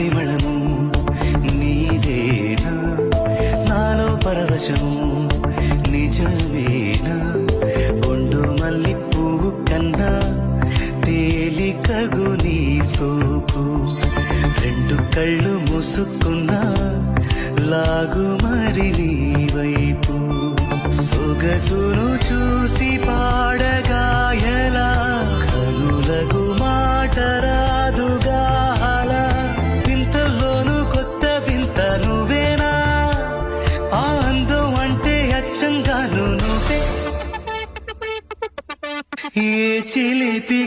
పరిమళము నీదేనా నాలో పరవశము నిజమేనా ఒండు మల్లి పువ్వు కన్నా తేలికగు నీ సోకు రెండు కళ్ళు మూసుకున్నా లాగు మరి నీ వైపు సొగసును చూసి పాడగా ఎలా కనులకు మాట రాదుగా అలా వింతల్లోనూ కొత్త వింత నువ్వేనా ఆ అందం అంటే అచ్చంగాను నువ్వే ఏ చిలిపి